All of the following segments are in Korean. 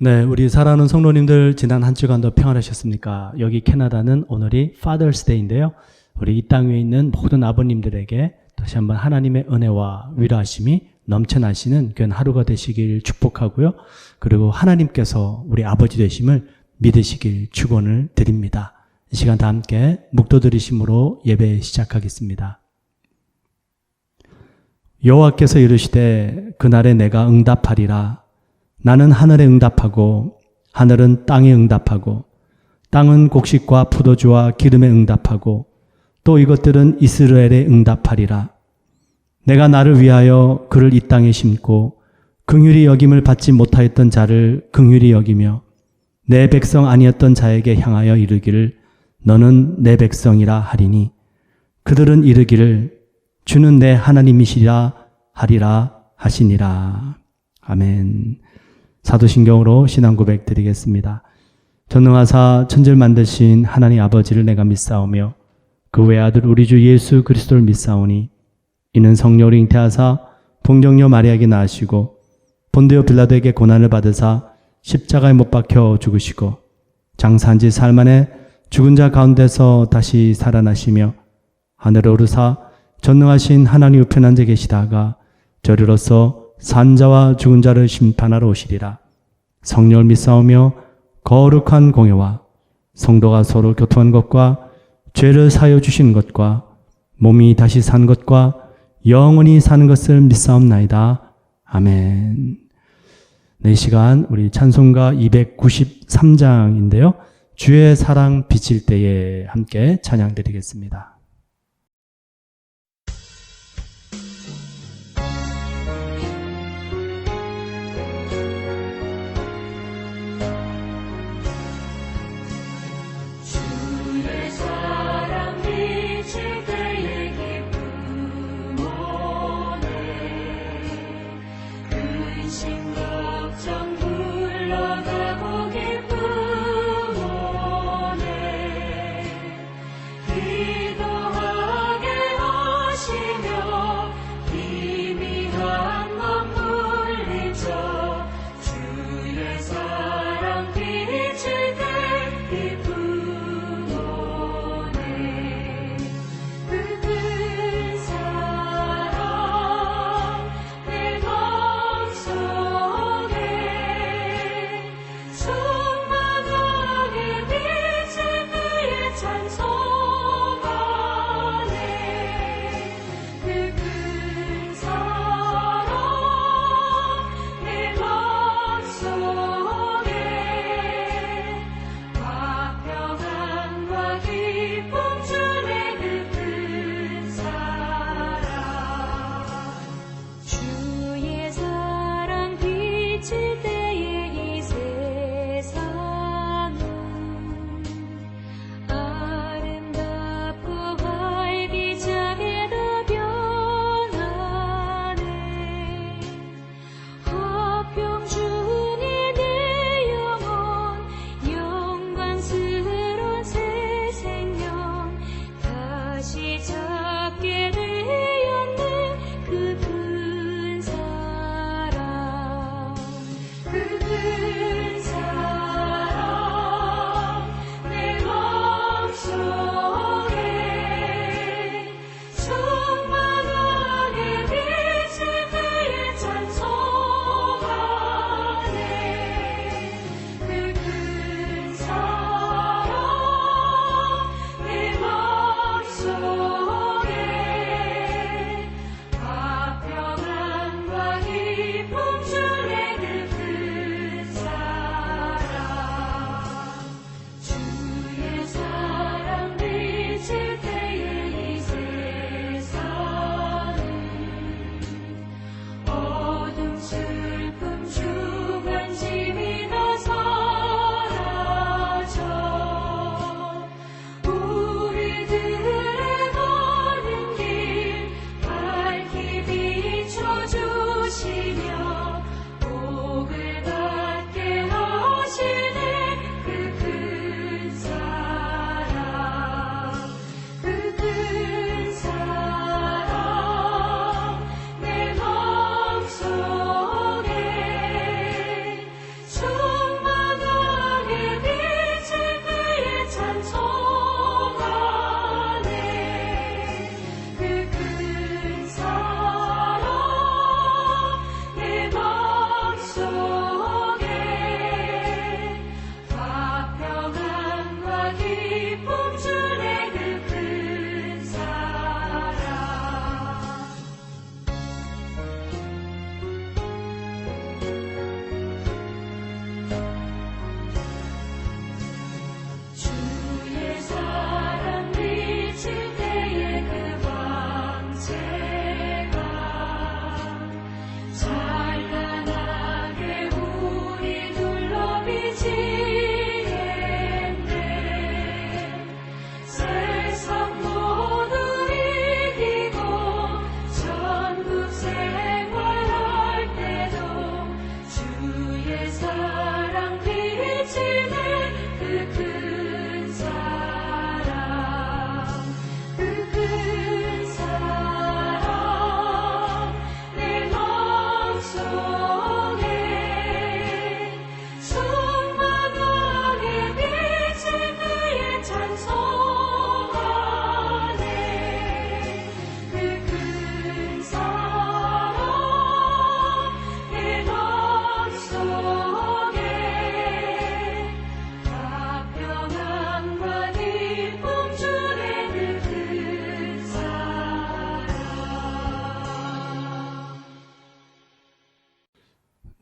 네, 우리 사랑하는 성도님들 지난 한 주간도 평안하셨습니까? 여기 캐나다는 오늘이 Father's Day인데요. 우리 이 땅 위에 있는 모든 아버님들에게 다시 한번 하나님의 은혜와 위로하심이 넘쳐나시는 그런 하루가 되시길 축복하고요. 그리고 하나님께서 우리 아버지 되심을 믿으시길 축원을 드립니다. 이 시간 다 함께 묵도 들으심으로 예배 시작하겠습니다. 여호와께서 이르시되 그날에 내가 응답하리라. 나는 하늘에 응답하고 하늘은 땅에 응답하고 땅은 곡식과 포도주와 기름에 응답하고 또 이것들은 이스라엘에 응답하리라. 내가 나를 위하여 그를 이 땅에 심고 긍휼히 여김을 받지 못하였던 자를 긍휼히 여기며 내 백성 아니었던 자에게 향하여 이르기를 너는 내 백성이라 하리니 그들은 이르기를 주는 내 하나님이시라 하리라 하시니라. 아멘. 사도신경으로 신앙 고백 드리겠습니다. 전능하사 천지를 만드신 하나님 아버지를 내가 믿사오며 그 외아들 우리 주 예수 그리스도를 믿사오니 이는 성령으로 잉태하사 동정녀 마리아에게 낳으시고 본디오 빌라도에게 고난을 받으사 십자가에 못 박혀 죽으시고 장사한 지 사흘 만에 죽은 자 가운데서 다시 살아나시며 하늘에 오르사 전능하신 하나님 우편에 앉아 계시다가 저리로서 산자와 죽은 자를 심판하러 오시리라. 성령을 믿사오며 거룩한 공예와 성도가 서로 교통한 것과 죄를 사하여 주시는 것과 몸이 다시 산 것과 영원히 사는 것을 믿사옵나이다. 아멘. 네, 이 시간 우리 찬송가 293장인데요. 주의 사랑 비칠 때에 함께 찬양 드리겠습니다. 내 맘속에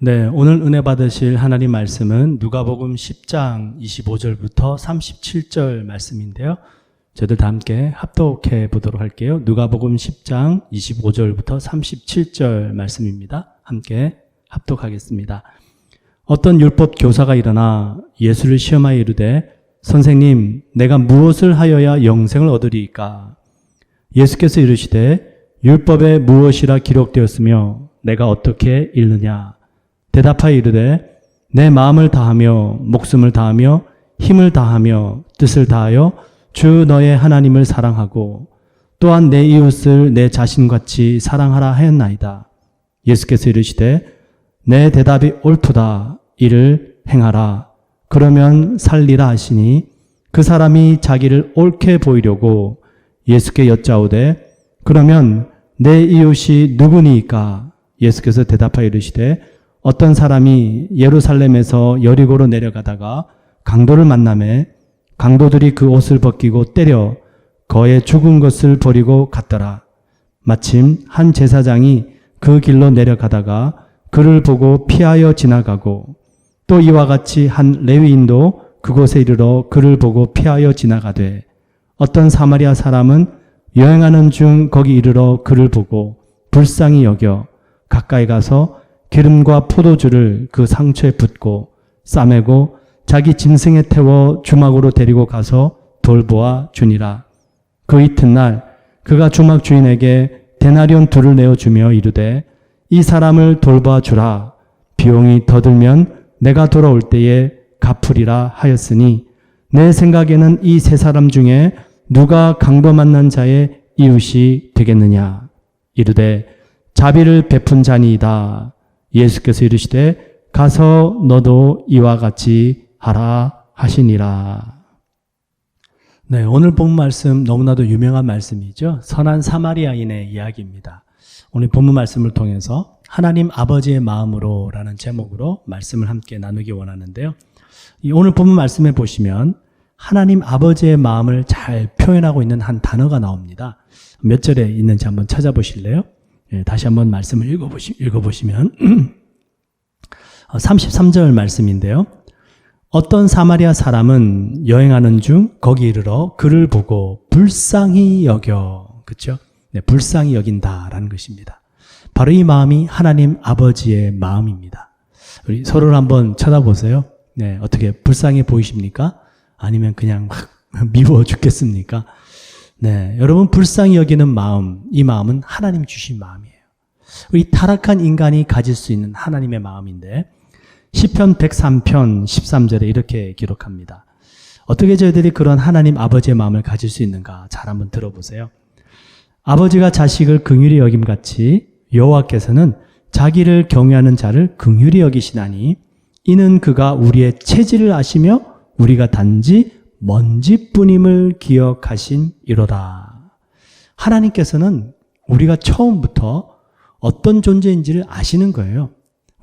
네, 오늘 은혜 받으실 하나님 말씀은 누가복음 10장 25절부터 37절 말씀인데요. 저희들 다 함께 합독해 보도록 할게요. 누가복음 10장 25절부터 37절 말씀입니다. 함께 합독하겠습니다. 어떤 율법 교사가 일어나 예수를 시험하여 이르되 선생님, 내가 무엇을 하여야 영생을 얻으리이까? 예수께서 이르시되 율법에 무엇이라 기록되었으며 내가 어떻게 읽느냐? 대답하여 이르되 내 마음을 다하며 목숨을 다하며 힘을 다하며 뜻을 다하여 주 너의 하나님을 사랑하고 또한 내 이웃을 내 자신같이 사랑하라 하였나이다. 예수께서 이르시되 내 대답이 옳도다. 이를 행하라. 그러면 살리라 하시니 그 사람이 자기를 옳게 보이려고 예수께 여짜오되 그러면 내 이웃이 누구니이까? 예수께서 대답하여 이르시되 어떤 사람이 예루살렘에서 여리고로 내려가다가 강도를 만나매 강도들이 그 옷을 벗기고 때려 거의 죽은 것을 버리고 갔더라. 마침 한 제사장이 그 길로 내려가다가 그를 보고 피하여 지나가고 또 이와 같이 한 레위인도 그곳에 이르러 그를 보고 피하여 지나가되 어떤 사마리아 사람은 여행하는 중 거기 이르러 그를 보고 불쌍히 여겨 가까이 가서 기름과 포도주를 그 상처에 붓고 싸매고 자기 짐승에 태워 주막으로 데리고 가서 돌보아 주니라. 그 이튿날 그가 주막 주인에게 데나리온 둘을 내어주며 이르되 이 사람을 돌보아 주라. 비용이 더 들면 내가 돌아올 때에 갚으리라 하였으니 내 생각에는 이 세 사람 중에 누가 강도 만난 자의 이웃이 되겠느냐? 이르되 자비를 베푼 자니이다. 예수께서 이르시되 가서 너도 이와 같이 하라 하시니라. 네, 오늘 본 말씀 너무나도 유명한 말씀이죠. 선한 사마리아인의 이야기입니다. 오늘 본문 말씀을 통해서 하나님 아버지의 마음으로 라는 제목으로 말씀을 함께 나누기 원하는데요. 오늘 본문 말씀에 보시면 하나님 아버지의 마음을 잘 표현하고 있는 한 단어가 나옵니다. 몇 절에 있는지 한번 찾아보실래요? 다시 한번 말씀을 읽어보시면 33절 말씀인데요. 어떤 사마리아 사람은 여행하는 중 거기 이르러 그를 보고 불쌍히 여겨. 그렇죠? 네, 불쌍히 여긴다라는 것입니다. 바로 이 마음이 하나님 아버지의 마음입니다. 우리 서로를 한번 쳐다보세요. 네, 어떻게 불쌍해 보이십니까? 아니면 그냥 막 미워 죽겠습니까? 네, 여러분 불쌍히 여기는 마음, 이 마음은 하나님 주신 마음이에요. 우리 타락한 인간이 가질 수 있는 하나님의 마음인데 시편 103편 13절에 이렇게 기록합니다. 어떻게 저희들이 그런 하나님 아버지의 마음을 가질 수 있는가? 잘 한번 들어보세요. 아버지가 자식을 긍휼히 여김같이 여호와께서는 자기를 경외하는 자를 긍휼히 여기시나니 이는 그가 우리의 체질을 아시며 우리가 단지 먼지뿐임을 기억하신 이로다. 하나님께서는 우리가 처음부터 어떤 존재인지를 아시는 거예요.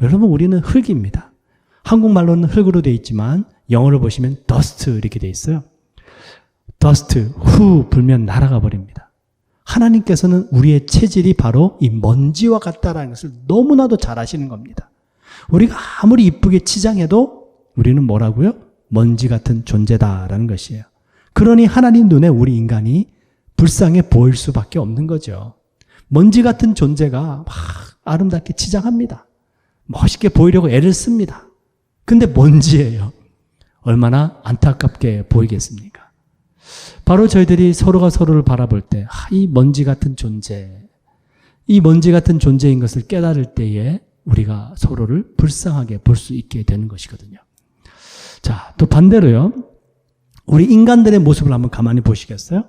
여러분, 우리는 흙입니다. 한국말로는 흙으로 되어 있지만 영어를 보시면 dust 이렇게 되어 있어요. dust, 후 불면 날아가 버립니다. 하나님께서는 우리의 체질이 바로 이 먼지와 같다라는 것을 너무나도 잘 아시는 겁니다. 우리가 아무리 이쁘게 치장해도 우리는 뭐라고요? 먼지 같은 존재다라는 것이에요. 그러니 하나님 눈에 우리 인간이 불쌍해 보일 수밖에 없는 거죠. 먼지 같은 존재가 막 아름답게 치장합니다. 멋있게 보이려고 애를 씁니다. 근데 먼지예요. 얼마나 안타깝게 보이겠습니까? 바로 저희들이 서로가 서로를 바라볼 때, 이 먼지 같은 존재, 이 먼지 같은 존재인 것을 깨달을 때에 우리가 서로를 불쌍하게 볼 수 있게 되는 것이거든요. 자, 또 반대로요. 우리 인간들의 모습을 한번 가만히 보시겠어요?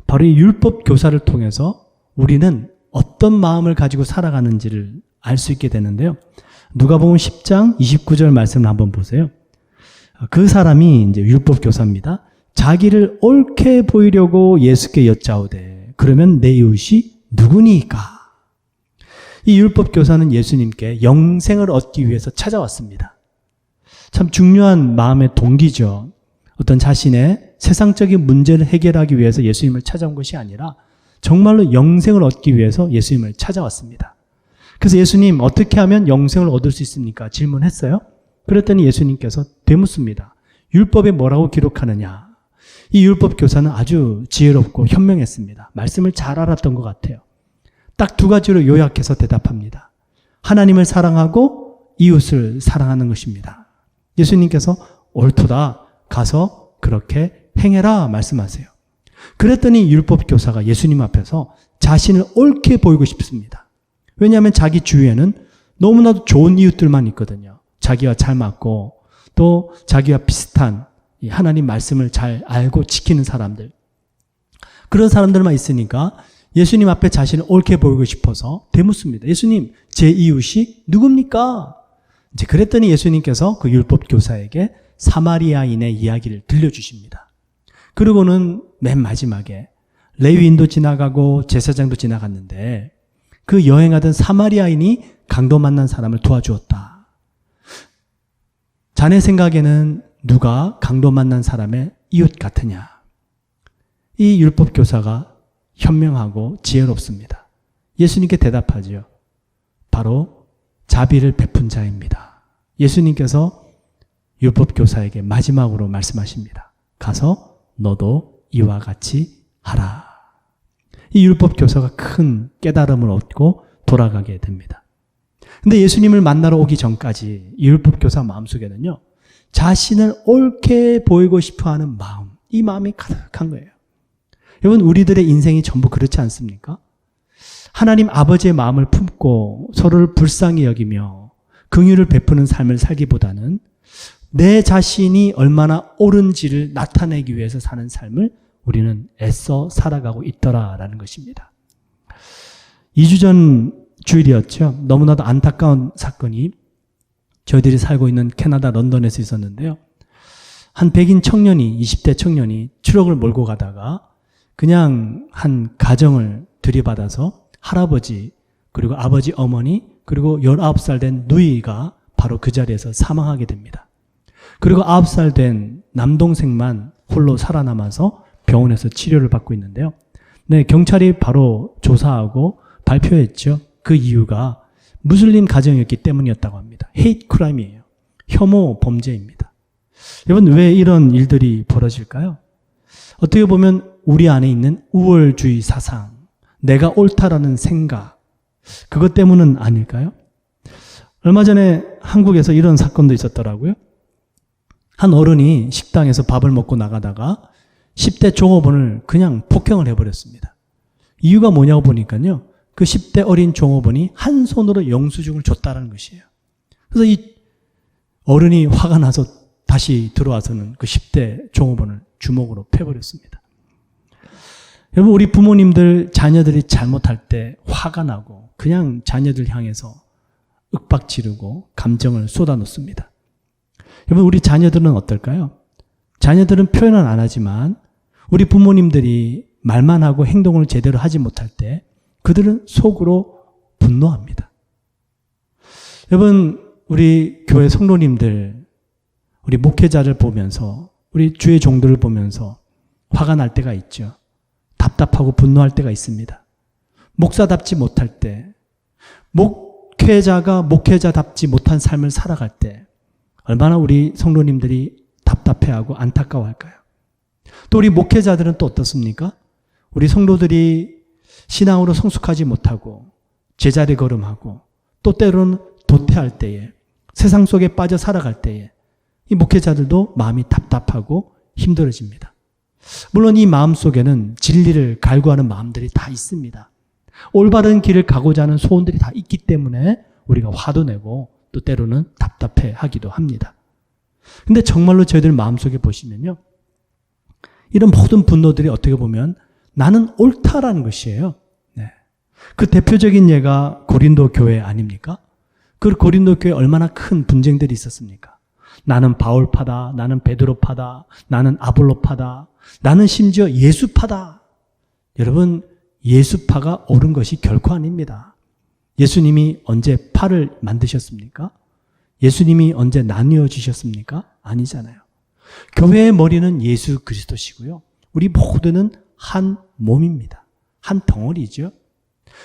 바로 이 율법 교사를 통해서 우리는 어떤 마음을 가지고 살아가는지를 알 수 있게 되는데요. 누가복음 10장 29절 말씀을 한번 보세요. 그 사람이 이제 율법 교사입니다. 자기를 옳게 보이려고 예수께 여짜오되 그러면 내 이웃이 누구니까? 이 율법 교사는 예수님께 영생을 얻기 위해서 찾아왔습니다. 참 중요한 마음의 동기죠. 어떤 자신의 세상적인 문제를 해결하기 위해서 예수님을 찾아온 것이 아니라 정말로 영생을 얻기 위해서 예수님을 찾아왔습니다. 그래서 예수님 어떻게 하면 영생을 얻을 수 있습니까? 질문했어요. 그랬더니 예수님께서 되묻습니다. 율법에 뭐라고 기록하느냐? 이 율법 교사는 아주 지혜롭고 현명했습니다. 말씀을 잘 알았던 것 같아요. 딱 두 가지로 요약해서 대답합니다. 하나님을 사랑하고 이웃을 사랑하는 것입니다. 예수님께서 옳도다. 가서 그렇게 행해라 말씀하세요. 그랬더니 율법 교사가 예수님 앞에서 자신을 옳게 보이고 싶습니다. 왜냐하면 자기 주위에는 너무나도 좋은 이웃들만 있거든요. 자기와 잘 맞고 또 자기와 비슷한 하나님 말씀을 잘 알고 지키는 사람들. 그런 사람들만 있으니까 예수님 앞에 자신을 옳게 보이고 싶어서 되묻습니다. 예수님, 제 이웃이 누굽니까? 이제 그랬더니 예수님께서 그 율법 교사에게 사마리아인의 이야기를 들려주십니다. 그리고는 맨 마지막에 레위인도 지나가고 제사장도 지나갔는데 그 여행하던 사마리아인이 강도 만난 사람을 도와주었다. 자네 생각에는 누가 강도 만난 사람의 이웃 같으냐? 이 율법 교사가 현명하고 지혜롭습니다. 예수님께 대답하죠. 바로 자비를 베푼 자입니다. 예수님께서 율법 교사에게 마지막으로 말씀하십니다. 가서 너도 이와 같이 하라. 이 율법 교사가 큰 깨달음을 얻고 돌아가게 됩니다. 근데 예수님을 만나러 오기 전까지 이 율법 교사 마음속에는요, 자신을 옳게 보이고 싶어하는 마음, 이 마음이 가득한 거예요. 여러분, 우리들의 인생이 전부 그렇지 않습니까? 하나님 아버지의 마음을 품고 서로를 불쌍히 여기며 긍휼을 베푸는 삶을 살기보다는 내 자신이 얼마나 옳은지를 나타내기 위해서 사는 삶을 우리는 애써 살아가고 있더라라는 것입니다. 2주 전 주일이었죠. 너무나도 안타까운 사건이 저희들이 살고 있는 캐나다 런던에서 있었는데요. 한 백인 청년이, 20대 청년이 트럭을 몰고 가다가 그냥 한 가정을 들이받아서 할아버지, 그리고 아버지, 어머니, 그리고 19살 된 누이가 바로 그 자리에서 사망하게 됩니다. 그리고 9살 된 남동생만 홀로 살아남아서 병원에서 치료를 받고 있는데요. 네, 경찰이 바로 조사하고 발표했죠. 그 이유가 무슬림 가정이었기 때문이었다고 합니다. 헤이트 크라임이에요. 혐오 범죄입니다. 여러분, 왜 이런 일들이 벌어질까요? 어떻게 보면 우리 안에 있는 우월주의 사상, 내가 옳다라는 생각, 그것 때문은 아닐까요? 얼마 전에 한국에서 이런 사건도 있었더라고요. 한 어른이 식당에서 밥을 먹고 나가다가 10대 종업원을 그냥 폭행을 해버렸습니다. 이유가 뭐냐고 보니까요, 그 10대 어린 종업원이 한 손으로 영수증을 줬다는 것이에요. 그래서 이 어른이 화가 나서 다시 들어와서는 그 10대 종업원을 주먹으로 패버렸습니다. 여러분, 우리 부모님들 자녀들이 잘못할 때 화가 나고 그냥 자녀들 향해서 윽박 지르고 감정을 쏟아놓습니다. 여러분, 우리 자녀들은 어떨까요? 자녀들은 표현은 안 하지만 우리 부모님들이 말만 하고 행동을 제대로 하지 못할 때 그들은 속으로 분노합니다. 여러분, 우리 교회 성도님들, 우리 목회자를 보면서, 우리 주의 종들을 보면서 화가 날 때가 있죠. 답답하고 분노할 때가 있습니다. 목사답지 못할 때, 목회자가 목회자답지 못한 삶을 살아갈 때 얼마나 우리 성도님들이 답답해하고 안타까워할까요? 또 우리 목회자들은 또 어떻습니까? 우리 성도들이 신앙으로 성숙하지 못하고 제자리 걸음하고 또 때로는 도태할 때에, 세상 속에 빠져 살아갈 때에 이 목회자들도 마음이 답답하고 힘들어집니다. 물론 이 마음 속에는 진리를 갈구하는 마음들이 다 있습니다. 올바른 길을 가고자 하는 소원들이 다 있기 때문에 우리가 화도 내고 또 때로는 답답해 하기도 합니다. 근데 정말로 저희들 마음속에 보시면요, 이런 모든 분노들이 어떻게 보면 나는 옳다라는 것이에요. 네. 그 대표적인 예가 고린도 교회 아닙니까? 그 고린도 교회에 얼마나 큰 분쟁들이 있었습니까? 나는 바울파다, 나는 베드로파다, 나는 아볼로파다, 나는 심지어 예수파다. 여러분, 예수파가 옳은 것이 결코 아닙니다. 예수님이 언제 파를 만드셨습니까? 예수님이 언제 나뉘어 주셨습니까? 아니잖아요. 교회의 머리는 예수 그리스도시고요. 우리 모두는 한 몸입니다. 한 덩어리죠.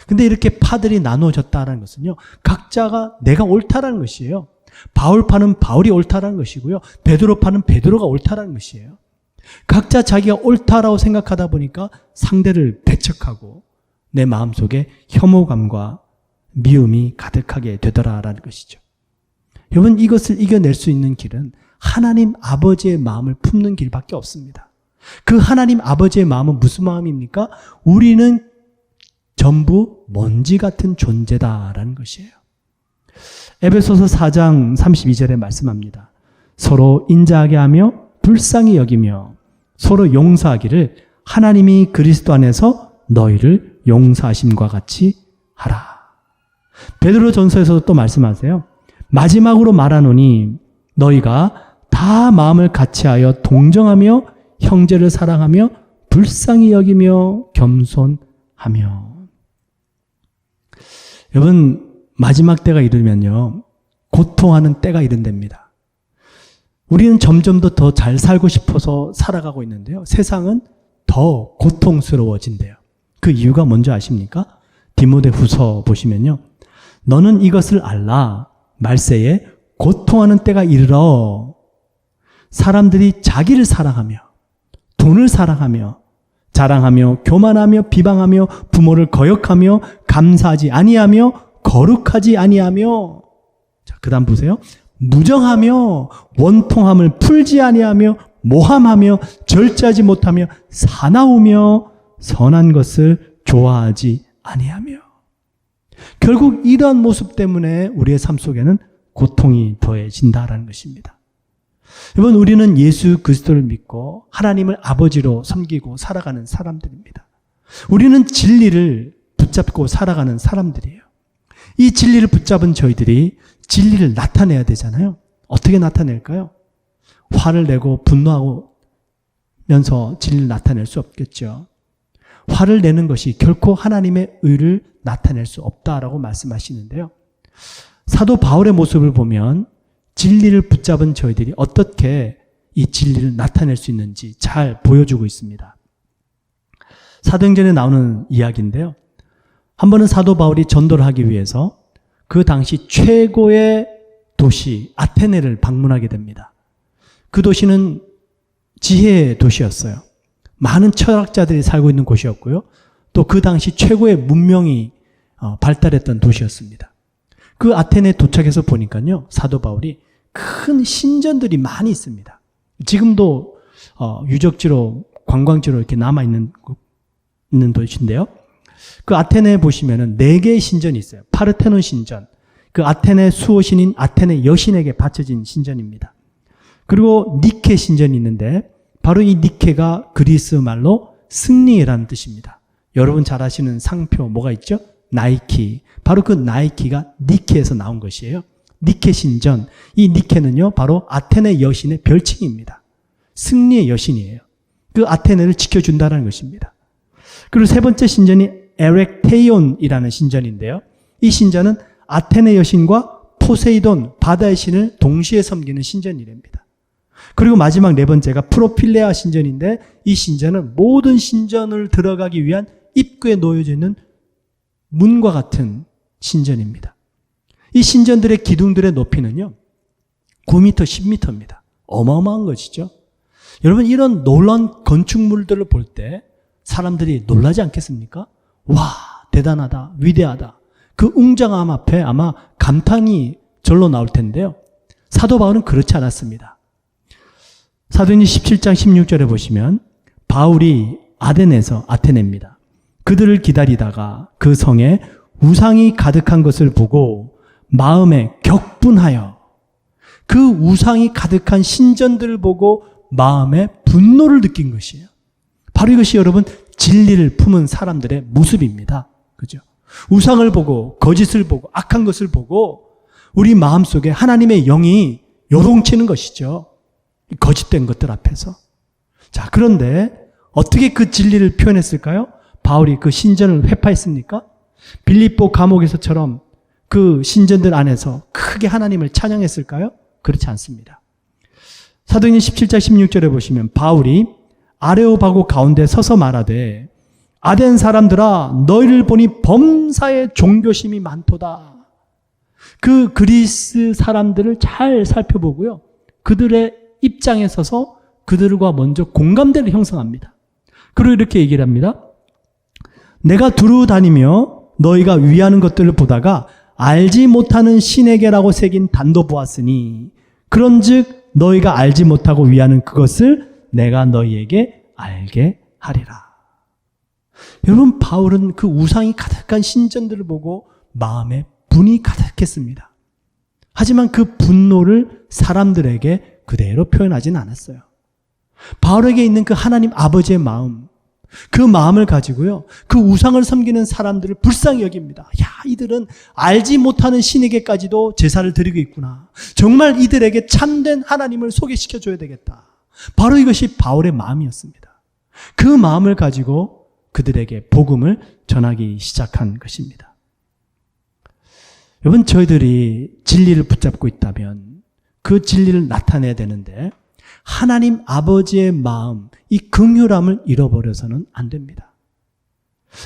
근데 이렇게 파들이 나누어졌다는 것은요, 각자가 내가 옳다라는 것이에요. 바울파는 바울이 옳다라는 것이고요. 베드로파는 베드로가 옳다라는 것이에요. 각자 자기가 옳다라고 생각하다 보니까 상대를 배척하고 내 마음속에 혐오감과 미움이 가득하게 되더라라는 것이죠. 여러분, 이것을 이겨낼 수 있는 길은 하나님 아버지의 마음을 품는 길밖에 없습니다. 그 하나님 아버지의 마음은 무슨 마음입니까? 우리는 전부 먼지 같은 존재다라는 것이에요. 에베소서 4장 32절에 말씀합니다. 서로 인자하게 하며 불쌍히 여기며 서로 용서하기를 하나님이 그리스도 안에서 너희를 용서하심과 같이 하라. 베드로 전서에서도 또 말씀하세요. 마지막으로 말하노니 너희가 다 마음을 같이하여 동정하며 형제를 사랑하며 불쌍히 여기며 겸손하며. 여러분, 마지막 때가 이르면요, 고통하는 때가 이른답니다. 우리는 점점 더 잘 살고 싶어서 살아가고 있는데요, 세상은 더 고통스러워진대요. 그 이유가 뭔지 아십니까? 디모데후서 보시면요, 너는 이것을 알라. 말세에 고통하는 때가 이르러 사람들이 자기를 사랑하며 돈을 사랑하며 자랑하며 교만하며 비방하며 부모를 거역하며 감사하지 아니하며 거룩하지 아니하며, 자, 그다음 보세요. 무정하며 원통함을 풀지 아니하며 모함하며 절제하지 못하며 사나우며 선한 것을 좋아하지 아니하며. 결국 이러한 모습 때문에 우리의 삶 속에는 고통이 더해진다라는 것입니다. 여러분, 우리는 예수 그리스도를 믿고 하나님을 아버지로 섬기고 살아가는 사람들입니다. 우리는 진리를 붙잡고 살아가는 사람들이에요. 이 진리를 붙잡은 저희들이 진리를 나타내야 되잖아요. 어떻게 나타낼까요? 화를 내고 분노하면서 진리를 나타낼 수 없겠죠. 화를 내는 것이 결코 하나님의 의를 나타낼 수 없다라고 말씀하시는데요. 사도 바울의 모습을 보면 진리를 붙잡은 저희들이 어떻게 이 진리를 나타낼 수 있는지 잘 보여주고 있습니다. 사도행전에 나오는 이야기인데요. 한 번은 사도 바울이 전도를 하기 위해서 그 당시 최고의 도시 아테네를 방문하게 됩니다. 그 도시는 지혜의 도시였어요. 많은 철학자들이 살고 있는 곳이었고요. 또 그 당시 최고의 문명이 발달했던 도시였습니다. 그 아테네에 도착해서 보니까요, 사도 바울이 큰 신전들이 많이 있습니다. 지금도 유적지로, 관광지로 이렇게 남아있는 도시인데요. 그 아테네에 보시면은 4개의 신전이 있어요. 파르테논 신전, 그 아테네 수호신인 아테네 여신에게 바쳐진 신전입니다. 그리고 니케 신전이 있는데 바로 이 니케가 그리스 말로 승리라는 뜻입니다. 여러분 잘 아시는 상표 뭐가 있죠? 나이키. 바로 그 나이키가 니케에서 나온 것이에요. 니케 신전. 이 니케는요, 바로 아테네 여신의 별칭입니다. 승리의 여신이에요. 그 아테네를 지켜준다는 것입니다. 그리고 세 번째 신전이 에렉테이온이라는 신전인데요. 이 신전은 아테네 여신과 포세이돈, 바다의 신을 동시에 섬기는 신전이랍니다. 그리고 마지막 4번째가 프로필레아 신전인데, 이 신전은 모든 신전을 들어가기 위한 입구에 놓여져 있는 문과 같은 신전입니다. 이 신전들의 기둥들의 높이는요, 9m, 10m입니다. 어마어마한 것이죠. 여러분, 이런 놀라운 건축물들을 볼 때 사람들이 놀라지 않겠습니까? 와, 대단하다, 위대하다. 그 웅장함 앞에 아마 감탄이 절로 나올 텐데요. 사도 바울은 그렇지 않았습니다. 사도행전 17장 16절에 보시면 바울이 아테네입니다. 그들을 기다리다가 그 성에 우상이 가득한 것을 보고 마음에 격분하여, 그 우상이 가득한 신전들을 보고 마음에 분노를 느낀 것이에요. 바로 이것이 여러분 진리를 품은 사람들의 모습입니다. 그죠? 우상을 보고 거짓을 보고 악한 것을 보고 우리 마음속에 하나님의 영이 요동치는 것이죠. 거짓된 것들 앞에서. 자, 그런데 어떻게 그 진리를 표현했을까요? 바울이 그 신전을 회파했습니까? 빌립보 감옥에서처럼 그 신전들 안에서 크게 하나님을 찬양했을까요? 그렇지 않습니다. 사도행전 17장 16절에 보시면 바울이 아레오바고 가운데 서서 말하되 아덴 사람들아 너희를 보니 범사에 종교심이 많도다. 그 그리스 사람들을 잘 살펴보고요. 그들의 입장에 서서 그들과 먼저 공감대를 형성합니다. 그리고 이렇게 얘기를 합니다. 내가 두루 다니며 너희가 위하는 것들을 보다가 알지 못하는 신에게라고 새긴 단도 보았으니 그런즉 너희가 알지 못하고 위하는 그것을 내가 너희에게 알게 하리라. 여러분, 바울은 그 우상이 가득한 신전들을 보고 마음에 분이 가득했습니다. 하지만 그 분노를 사람들에게 그대로 표현하지는 않았어요. 바울에게 있는 그 하나님 아버지의 마음, 그 마음을 가지고요, 그 우상을 섬기는 사람들을 불쌍히 여깁니다. 야, 이들은 알지 못하는 신에게까지도 제사를 드리고 있구나. 정말 이들에게 참된 하나님을 소개시켜줘야 되겠다. 바로 이것이 바울의 마음이었습니다. 그 마음을 가지고 그들에게 복음을 전하기 시작한 것입니다. 여러분, 저희들이 진리를 붙잡고 있다면 그 진리를 나타내야 되는데 하나님 아버지의 마음, 이 긍휼함을 잃어버려서는 안 됩니다.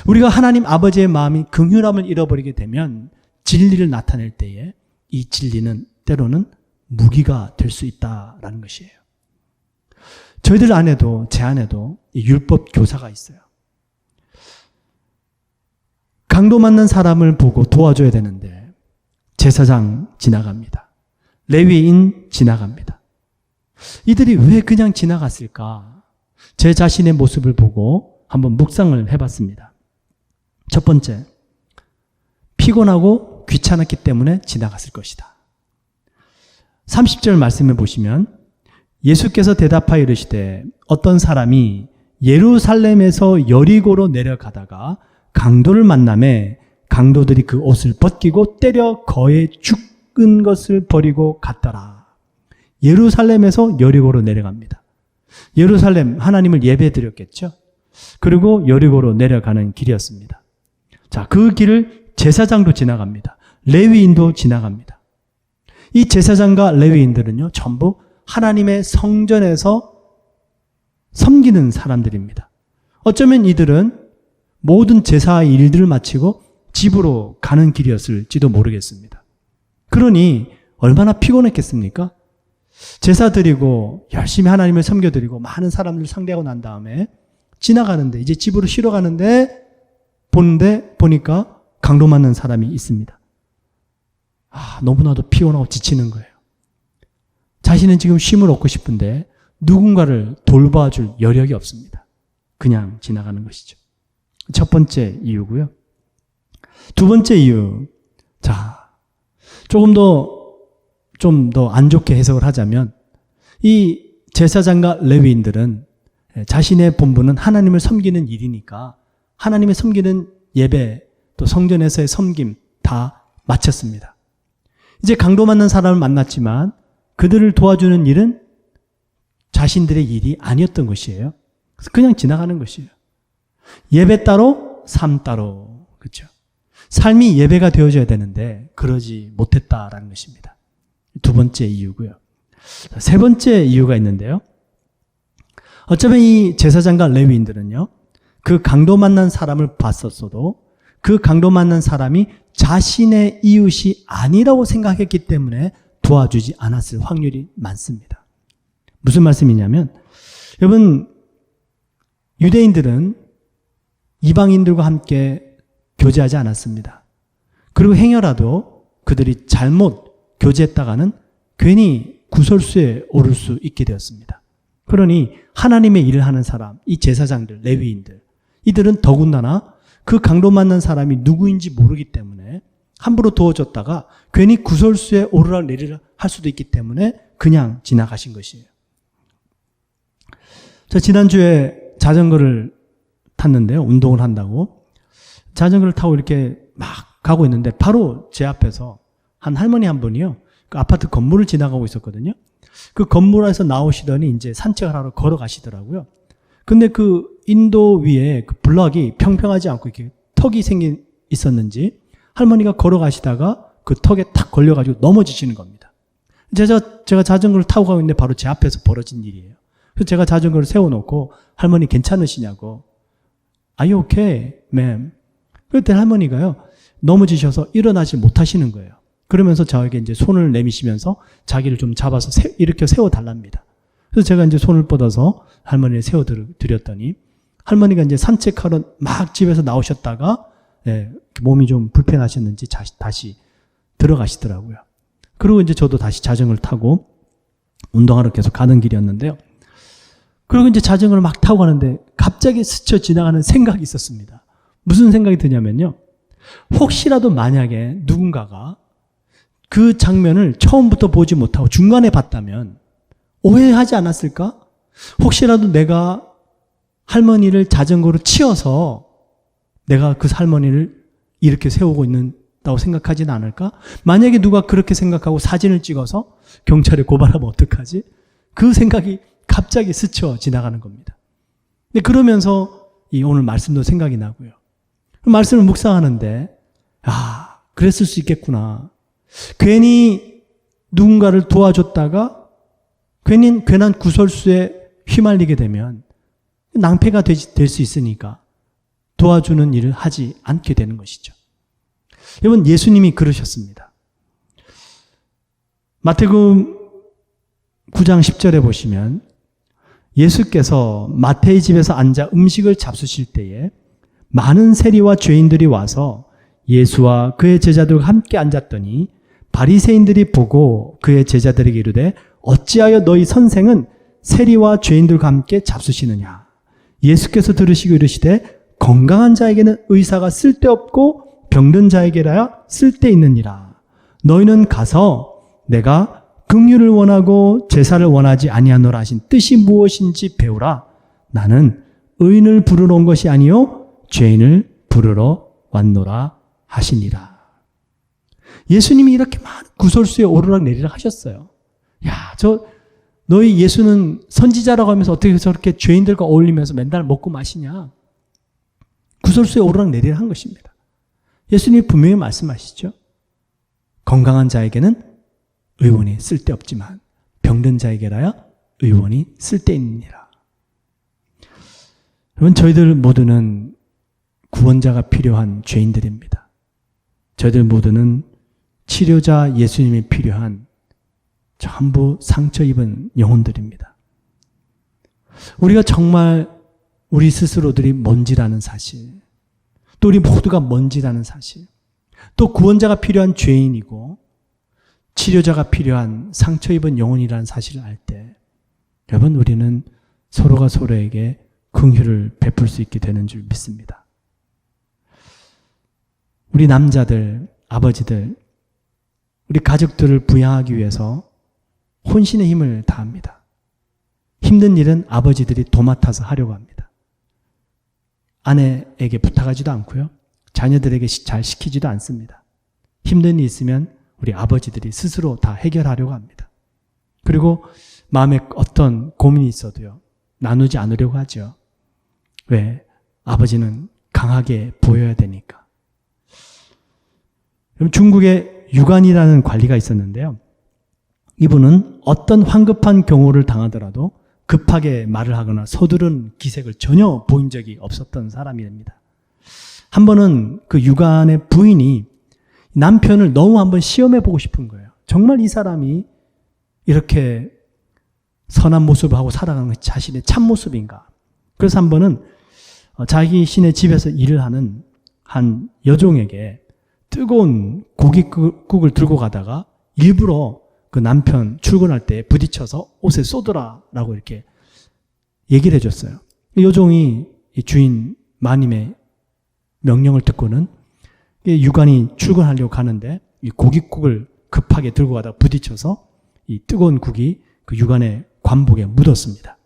우리가 하나님 아버지의 마음이 긍휼함을 잃어버리게 되면 진리를 나타낼 때에 이 진리는 때로는 무기가 될 수 있다라는 것이에요. 저희들 안에도, 제 안에도 율법 교사가 있어요. 강도 맞는 사람을 보고 도와줘야 되는데 제사장 지나갑니다. 레위인 지나갑니다. 이들이 왜 그냥 지나갔을까? 제 자신의 모습을 보고 한번 묵상을 해봤습니다. 첫 번째, 피곤하고 귀찮았기 때문에 지나갔을 것이다. 30절 말씀을 보시면 예수께서 대답하여 이르시되 어떤 사람이 예루살렘에서 여리고로 내려가다가 강도를 만나매 강도들이 그 옷을 벗기고 때려 거에 죽은 것을 버리고 갔더라. 예루살렘에서 여리고로 내려갑니다. 예루살렘, 하나님을 예배드렸겠죠. 그리고 여리고로 내려가는 길이었습니다. 자, 그 길을 제사장도 지나갑니다. 레위인도 지나갑니다. 이 제사장과 레위인들은요, 전부 하나님의 성전에서 섬기는 사람들입니다. 어쩌면 이들은 모든 제사의 일들을 마치고 집으로 가는 길이었을지도 모르겠습니다. 그러니 얼마나 피곤했겠습니까? 제사 드리고 열심히 하나님을 섬겨드리고 많은 사람들을 상대하고 난 다음에 지나가는데, 이제 집으로 쉬러 가는데 보니까 강도 맞는 사람이 있습니다. 너무나도 피곤하고 지치는 거예요. 자신은 지금 쉼을 얻고 싶은데 누군가를 돌봐줄 여력이 없습니다. 그냥 지나가는 것이죠. 첫 번째 이유고요. 두 번째 이유. 자, 좀 더 안 좋게 해석을 하자면 이 제사장과 레위인들은 자신의 본분은 하나님을 섬기는 일이니까 하나님을 섬기는 예배, 또 성전에서의 섬김 다 마쳤습니다. 이제 강도 맞는 사람을 만났지만 그들을 도와주는 일은 자신들의 일이 아니었던 것이에요. 그래서 그냥 지나가는 것이에요. 예배 따로, 삶 따로. 그렇죠? 삶이 예배가 되어져야 되는데 그러지 못했다라는 것입니다. 두 번째 이유고요. 세 번째 이유가 있는데요. 어쩌면 이 제사장과 레위인들은요, 그 강도 만난 사람을 봤었어도 그 강도 만난 사람이 자신의 이웃이 아니라고 생각했기 때문에 도와주지 않았을 확률이 많습니다. 무슨 말씀이냐면, 여러분, 유대인들은 이방인들과 함께 교제하지 않았습니다. 그리고 행여라도 그들이 잘못 교제했다가는 괜히 구설수에 오를 수 있게 되었습니다. 그러니 하나님의 일을 하는 사람, 이 제사장들, 레위인들, 이들은 더군다나 그 강도 맞는 사람이 누구인지 모르기 때문에 함부로 도와줬다가 괜히 구설수에 오르락 내리락 할 수도 있기 때문에 그냥 지나가신 것이에요. 저 지난주에 자전거를 탔는데요. 운동을 한다고. 자전거를 타고 이렇게 막 가고 있는데 바로 제 앞에서 한 할머니 한 분이요, 그 아파트 건물을 지나가고 있었거든요. 그 건물에서 나오시더니 이제 산책을 하러 걸어가시더라고요. 근데 그 인도 위에 그 블럭이 평평하지 않고 이렇게 턱이 있었는지 할머니가 걸어가시다가 그 턱에 탁 걸려가지고 넘어지시는 겁니다. 제가 자전거를 타고 가고 있는데 바로 제 앞에서 벌어진 일이에요. 그래서 제가 자전거를 세워놓고 할머니 괜찮으시냐고, Are you okay, ma'am? 그때 할머니가요, 넘어지셔서 일어나지 못하시는 거예요. 그러면서 저에게 이제 손을 내미시면서 자기를 좀 잡아서 이렇게 세워달랍니다. 그래서 제가 이제 손을 뻗어서 할머니를 세워드렸더니 할머니가 이제 산책하러 막 집에서 나오셨다가 몸이 좀 불편하셨는지 다시 들어가시더라고요. 그리고 이제 저도 다시 자전거를 타고 운동하러 계속 가는 길이었는데요. 그리고 이제 자전거를 막 타고 가는데 갑자기 스쳐 지나가는 생각이 있었습니다. 무슨 생각이 드냐면요. 혹시라도 만약에 누군가가 그 장면을 처음부터 보지 못하고 중간에 봤다면 오해하지 않았을까? 혹시라도 내가 할머니를 자전거로 치어서 내가 그 할머니를 이렇게 세우고 있다고 생각하지는 않을까? 만약에 누가 그렇게 생각하고 사진을 찍어서 경찰에 고발하면 어떡하지? 그 생각이 갑자기 스쳐 지나가는 겁니다. 근데 그러면서 이 오늘 말씀도 생각이 나고요. 말씀을 묵상하는데 그랬을 수 있겠구나. 괜히 누군가를 도와줬다가 괜한 구설수에 휘말리게 되면 낭패가 될 수 있으니까 도와주는 일을 하지 않게 되는 것이죠. 여러분, 예수님이 그러셨습니다. 마태복음 9장 10절에 보시면 예수께서 마태의 집에서 앉아 음식을 잡수실 때에 많은 세리와 죄인들이 와서 예수와 그의 제자들과 함께 앉았더니 바리새인들이 보고 그의 제자들에게 이르되 어찌하여 너희 선생은 세리와 죄인들과 함께 잡수시느냐. 예수께서 들으시고 이르시되 건강한 자에게는 의사가 쓸데없고 병든 자에게라야 쓸데있느니라. 너희는 가서 내가 긍휼을 원하고 제사를 원하지 아니하노라 하신 뜻이 무엇인지 배우라. 나는 의인을 부르러 온 것이 아니요 죄인을 부르러 왔노라 하시니라. 예수님이 이렇게 많은 구설수에 오르락내리락 하셨어요. 너희 예수는 선지자라고 하면서 어떻게 저렇게 죄인들과 어울리면서 맨날 먹고 마시냐. 구설수에 오르락내리락 한 것입니다. 예수님이 분명히 말씀하시죠. 건강한 자에게는 의원이 쓸데없지만 병든 자에게라야 의원이 쓸데있느니라. 여러분, 저희들 모두는 구원자가 필요한 죄인들입니다. 저희들 모두는 치료자 예수님이 필요한 전부 상처 입은 영혼들입니다. 우리가 정말 우리 스스로들이 뭔지라는 사실, 또 우리 모두가 뭔지라는 사실, 또 구원자가 필요한 죄인이고 치료자가 필요한 상처 입은 영혼이라는 사실을 알 때 여러분, 우리는 서로가 서로에게 긍휼을 베풀 수 있게 되는 줄 믿습니다. 우리 남자들, 아버지들, 우리 가족들을 부양하기 위해서 혼신의 힘을 다합니다. 힘든 일은 아버지들이 도맡아서 하려고 합니다. 아내에게 부탁하지도 않고요. 자녀들에게 잘 시키지도 않습니다. 힘든 일이 있으면 우리 아버지들이 스스로 다 해결하려고 합니다. 그리고 마음에 어떤 고민이 있어도요, 나누지 않으려고 하죠. 왜? 아버지는 강하게 보여야 되니까. 중국에 유관이라는 관리가 있었는데요. 이분은 어떤 황급한 경우를 당하더라도 급하게 말을 하거나 서두른 기색을 전혀 보인 적이 없었던 사람입니다. 한 번은 그 유관의 부인이 남편을 너무 한번 시험해보고 싶은 거예요. 정말 이 사람이 이렇게 선한 모습을 하고 살아가는 것이 자신의 참모습인가. 그래서 한 번은 자기 신의 집에서 일을 하는 한 여종에게 뜨거운 고깃국을 들고 가다가 일부러 그 남편 출근할 때 부딪혀서 옷에 쏘더라라고 이렇게 얘기를 해줬어요. 여종이 이 주인 마님의 명령을 듣고는 유관이 출근하려고 가는데 이 고깃국을 급하게 들고 가다가 부딪혀서 이 뜨거운 국이 그 유관의 관복에 묻었습니다.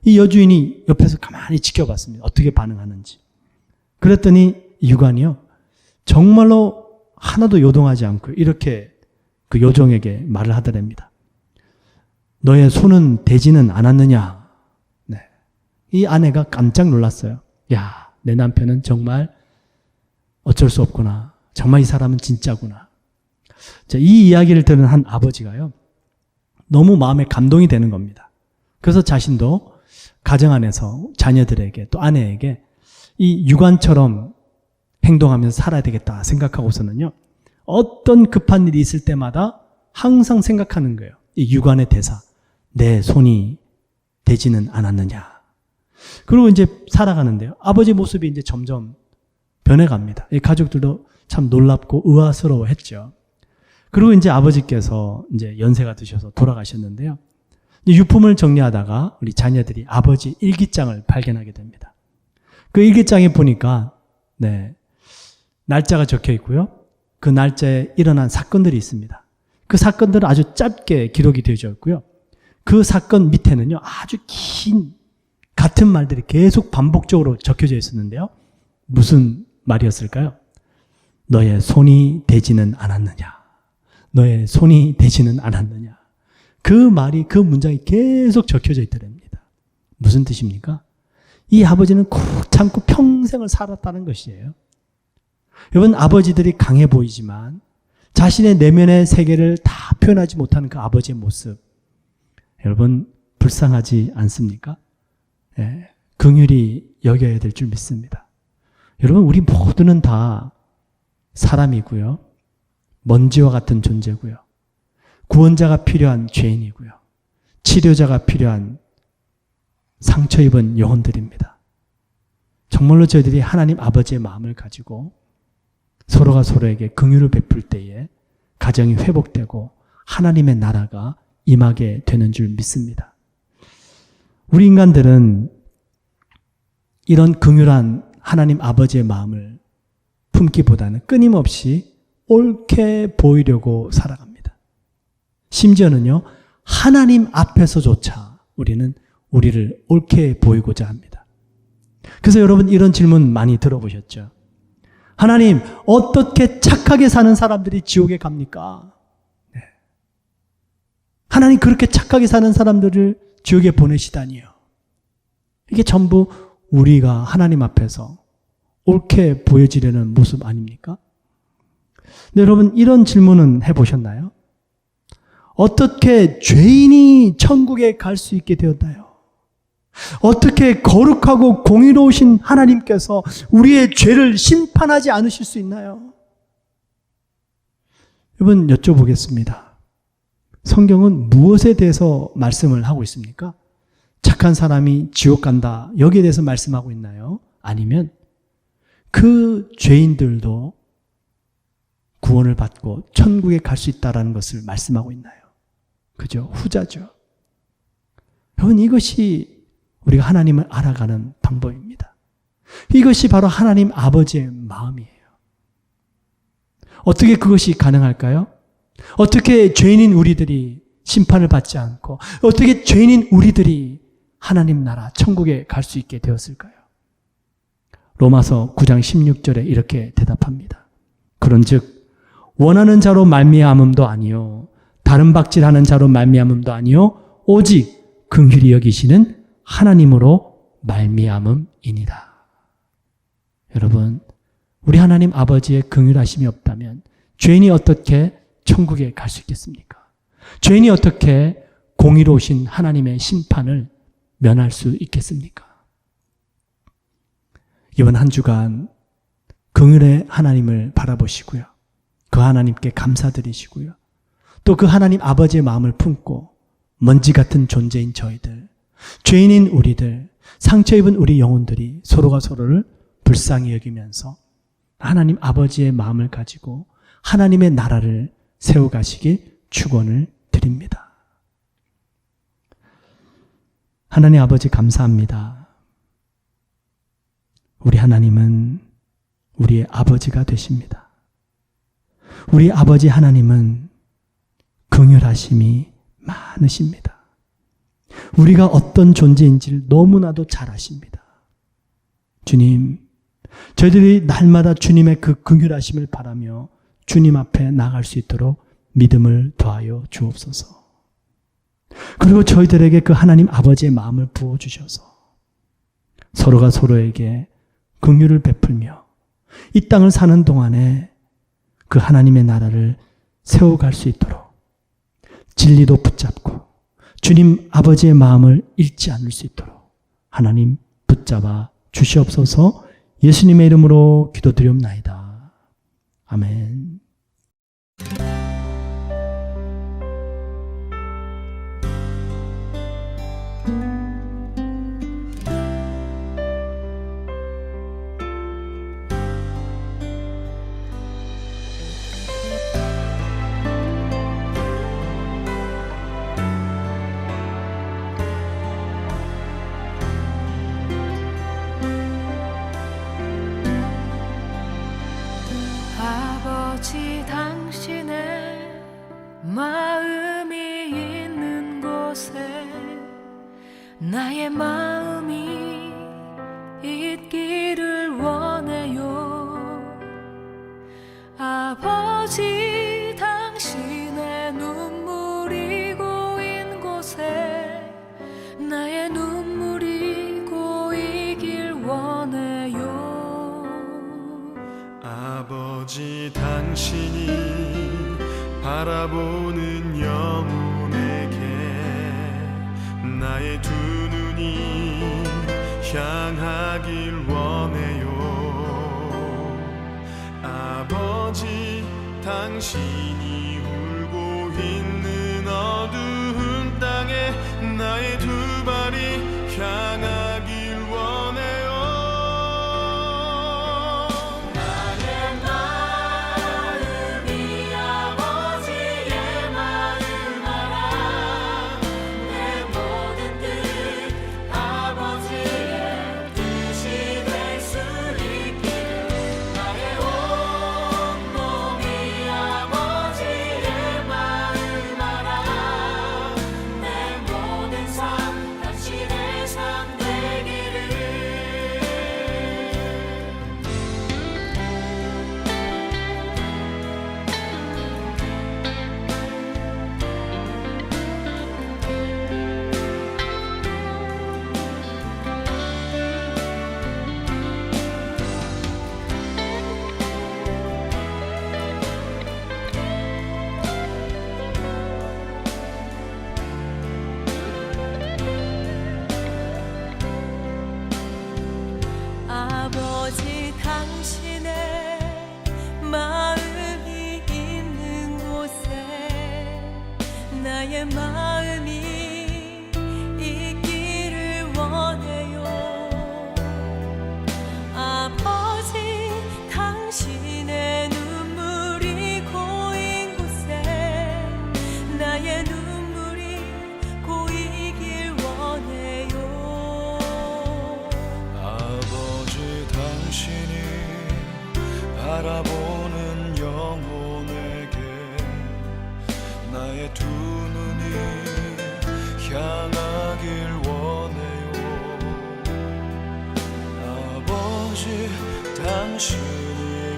이 여주인이 옆에서 가만히 지켜봤습니다. 어떻게 반응하는지. 그랬더니 유관이요, 정말로 하나도 요동하지 않고 이렇게 그 여종에게 말을 하더랍니다. 너의 손은 대지는 않았느냐. 네. 이 아내가 깜짝 놀랐어요. 야, 내 남편은 정말 어쩔 수 없구나. 정말 이 사람은 진짜구나. 자, 이 이야기를 들은 한 아버지가요, 너무 마음에 감동이 되는 겁니다. 그래서 자신도 가정 안에서 자녀들에게 또 아내에게 이 유관처럼 행동하면서 살아야 되겠다 생각하고서는요. 어떤 급한 일이 있을 때마다 항상 생각하는 거예요. 이 유관의 대사. 내 손이 되지는 않았느냐. 그리고 이제 살아가는데요. 아버지 모습이 이제 점점 변해갑니다. 이 가족들도 참 놀랍고 의아스러워 했죠. 그리고 이제 아버지께서 이제 연세가 드셔서 돌아가셨는데요. 유품을 정리하다가 우리 자녀들이 아버지 일기장을 발견하게 됩니다. 그 일기장에 보니까, 날짜가 적혀 있고요. 그 날짜에 일어난 사건들이 있습니다. 그 사건들은 아주 짧게 기록이 되어져 있고요. 그 사건 밑에는요, 아주 긴 같은 말들이 계속 반복적으로 적혀져 있었는데요. 무슨 말이었을까요? 너의 손이 되지는 않았느냐. 너의 손이 되지는 않았느냐. 그 말이, 그 문장이 계속 적혀져 있더랍니다. 무슨 뜻입니까? 이 아버지는 꾹 참고 평생을 살았다는 것이에요. 여러분, 아버지들이 강해 보이지만 자신의 내면의 세계를 다 표현하지 못하는 그 아버지의 모습, 여러분 불쌍하지 않습니까? 긍휼히 여겨야 될 줄 믿습니다. 여러분, 우리 모두는 다 사람이고요. 먼지와 같은 존재고요. 구원자가 필요한 죄인이고요. 치료자가 필요한 상처 입은 영혼들입니다. 정말로 저희들이 하나님 아버지의 마음을 가지고 서로가 서로에게 긍휼을 베풀 때에 가정이 회복되고 하나님의 나라가 임하게 되는 줄 믿습니다. 우리 인간들은 이런 긍휼한 하나님 아버지의 마음을 품기보다는 끊임없이 옳게 보이려고 살아갑니다. 심지어는요, 하나님 앞에서조차 우리는 우리를 옳게 보이고자 합니다. 그래서 여러분, 이런 질문 많이 들어보셨죠? 하나님, 어떻게 착하게 사는 사람들이 지옥에 갑니까? 하나님, 그렇게 착하게 사는 사람들을 지옥에 보내시다니요. 이게 전부 우리가 하나님 앞에서 옳게 보여지려는 모습 아닙니까? 근데 여러분, 이런 질문은 해보셨나요? 어떻게 죄인이 천국에 갈 수 있게 되었나요? 어떻게 거룩하고 공의로우신 하나님께서 우리의 죄를 심판하지 않으실 수 있나요? 여러분, 여쭤보겠습니다. 성경은 무엇에 대해서 말씀을 하고 있습니까? 착한 사람이 지옥 간다, 여기에 대해서 말씀하고 있나요? 아니면 그 죄인들도 구원을 받고 천국에 갈 수 있다는 것을 말씀하고 있나요? 그죠? 후자죠. 여러분, 이것이 우리가 하나님을 알아가는 방법입니다. 이것이 바로 하나님 아버지의 마음이에요. 어떻게 그것이 가능할까요? 어떻게 죄인인 우리들이 심판을 받지 않고, 어떻게 죄인인 우리들이 하나님 나라 천국에 갈 수 있게 되었을까요? 로마서 9장 16절에 이렇게 대답합니다. 그런즉 원하는 자로 말미암음도 아니요 다른 박질하는 자로 말미암음도 아니요 오직 긍휼히 여기시는 하나님으로 말미암음이니라. 여러분, 우리 하나님 아버지의 긍휼하심이 없다면 죄인이 어떻게 천국에 갈 수 있겠습니까? 죄인이 어떻게 공의로우신 하나님의 심판을 면할 수 있겠습니까? 이번 한 주간 긍휼의 하나님을 바라보시고요. 그 하나님께 감사드리시고요. 또 그 하나님 아버지의 마음을 품고 먼지 같은 존재인 저희들, 죄인인 우리들, 상처 입은 우리 영혼들이 서로가 서로를 불쌍히 여기면서 하나님 아버지의 마음을 가지고 하나님의 나라를 세워가시길 축원을 드립니다. 하나님 아버지, 감사합니다. 우리 하나님은 우리의 아버지가 되십니다. 우리 아버지 하나님은 긍휼하심이 많으십니다. 우리가 어떤 존재인지를 너무나도 잘 아십니다. 주님, 저희들이 날마다 주님의 그 긍휼하심을 바라며 주님 앞에 나갈 수 있도록 믿음을 더하여 주옵소서. 그리고 저희들에게 그 하나님 아버지의 마음을 부어주셔서 서로가 서로에게 긍휼을 베풀며 이 땅을 사는 동안에 그 하나님의 나라를 세워갈 수 있도록 진리도 붙잡고 주님 아버지의 마음을 잃지 않을 수 있도록 하나님 붙잡아 주시옵소서. 예수님의 이름으로 기도드리옵나이다. 아멘. 아버지 당신의 마음이 있는 곳에 나의 마음이 있기를 원해요. 아버지 당신의 눈물이 고인 곳에 나의 눈물이 고이길 원해요. 아버지 당신이 바라보는 영혼에게 나의 두 눈이 향하길 원해요. 아버지 당신이 울고 있는 어두운 땅에 나의 두 발이 향하길 원해요. 아버지 당신의 마음이 있는 곳에 나의 마음이 있기를 원해요. 아버지 당신의 눈물이 고인 곳에 나의 눈물이 고이길 원해요. 당신이 바라보는 영혼에게 나의 두 눈이 향하길 원해요. 아버지 당신이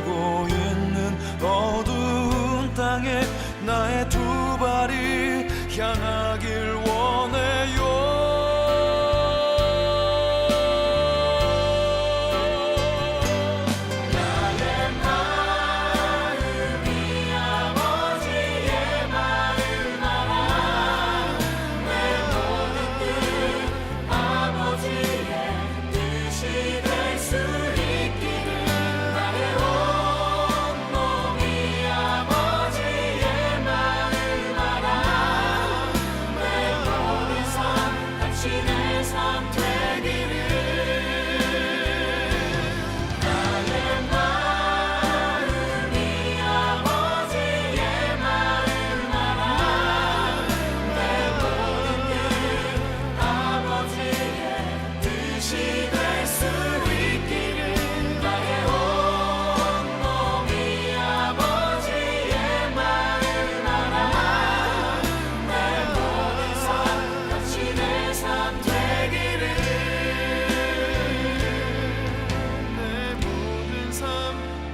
울고 있는 어두운 땅에 나의 두 발이 향하길 원해요.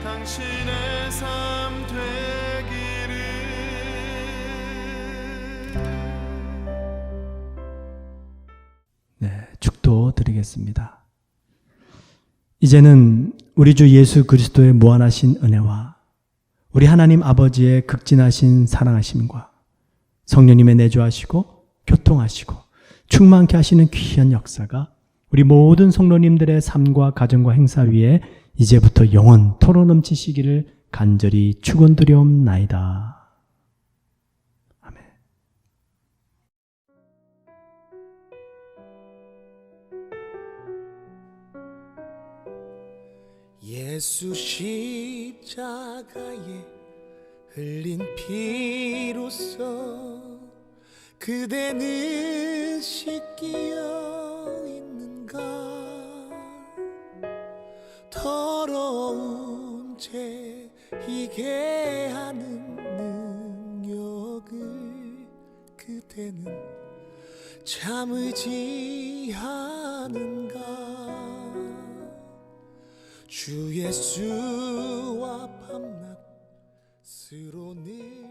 당신의 삶 되기를. 네, 축도 드리겠습니다. 이제는 우리 주 예수 그리스도의 무한하신 은혜와 우리 하나님 아버지의 극진하신 사랑하심과 성령님의 내주하시고 교통하시고 충만케 하시는 귀한 역사가 우리 모든 성도님들의 삶과 가정과 행사 위에 이제부터 영원 토로 넘치시기를 간절히 축원드리옵나이다. 아멘. 예수 십자가에 흘린 피로써 그대는 씻기어 있는가? 더러운 죄 이게 하는 능력을 그대는 참으지 않은가? 주 예수와 밤낮 스로 늘